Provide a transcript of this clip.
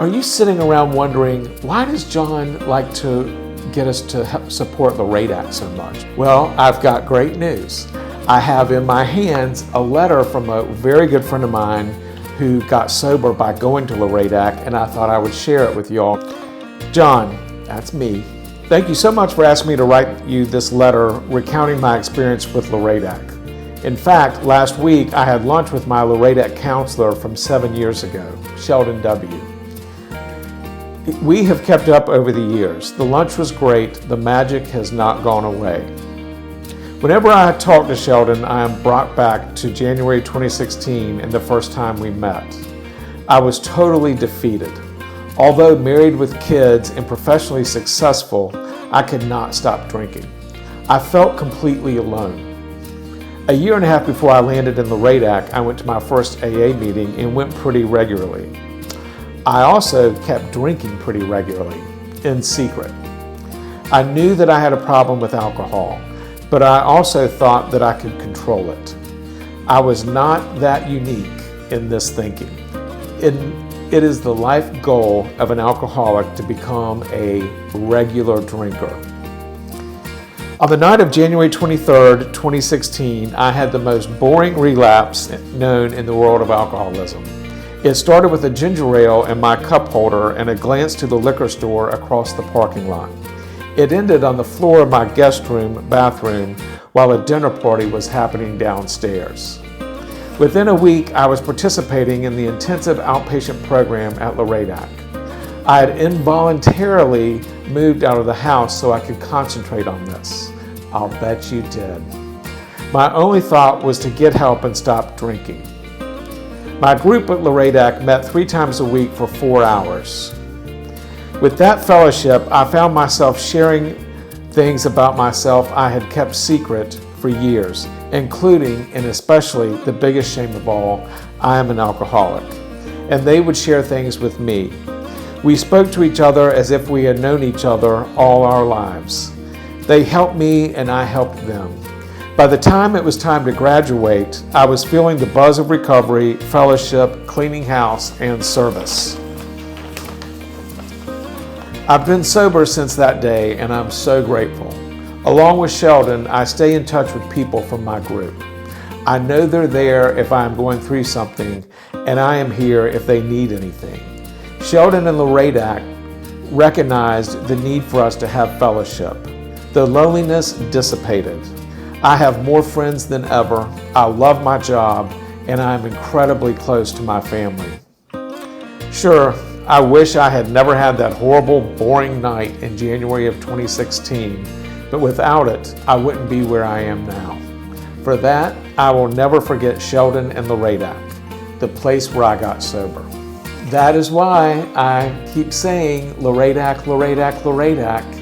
Are you sitting around wondering, why does John like to get us to help support LRADAC so much? Well, I've got great news. I have in my hands a letter from a very good friend of mine who got sober by going to LRADAC, and I thought I would share it with you all. John, that's me. Thank you so much for asking me to write you this letter recounting my experience with LRADAC. In fact, last week I had lunch with my LRADAC counselor from 7 years ago, Sheldon W. We have kept up over the years. The lunch was great. The magic has not gone away. Whenever I talk to Sheldon, I am brought back to January 2016 and the first time we met. I was totally defeated. Although married with kids and professionally successful, I could not stop drinking. I felt completely alone. A year and a half before I landed in LRADAC, I went to my first AA meeting and went pretty regularly. I also kept drinking pretty regularly, in secret. I knew that I had a problem with alcohol, but I also thought that I could control it. I was not that unique in this thinking. It is the life goal of an alcoholic to become a regular drinker. On the night of January 23rd, 2016, I had the most boring relapse known in the world of alcoholism. It started with a ginger ale in my cup holder and a glance to the liquor store across the parking lot. It ended on the floor of my guest room bathroom while a dinner party was happening downstairs. Within a week, I was participating in the intensive outpatient program at LRADAC. I had involuntarily moved out of the house so I could concentrate on this. I'll bet you did. My only thought was to get help and stop drinking. My group at LRADAC met 3 times a week for 4 hours. With that fellowship, I found myself sharing things about myself I had kept secret for years, including and especially the biggest shame of all, I am an alcoholic. And they would share things with me. We spoke to each other as if we had known each other all our lives. They helped me and I helped them. By the time it was time to graduate, I was feeling the buzz of recovery, fellowship, cleaning house, and service. I've been sober since that day, and I'm so grateful. Along with Sheldon, I stay in touch with people from my group. I know they're there if I am going through something, and I am here if they need anything. Sheldon and LRADAC recognized the need for us to have fellowship. The loneliness dissipated. I have more friends than ever. I love my job, and I am incredibly close to my family. Sure, I wish I had never had that horrible, boring night in January of 2016, but without it, I wouldn't be where I am now. For that, I will never forget Sheldon and LRADAC, the place where I got sober. That is why I keep saying LRADAC, LRADAC, LRADAC.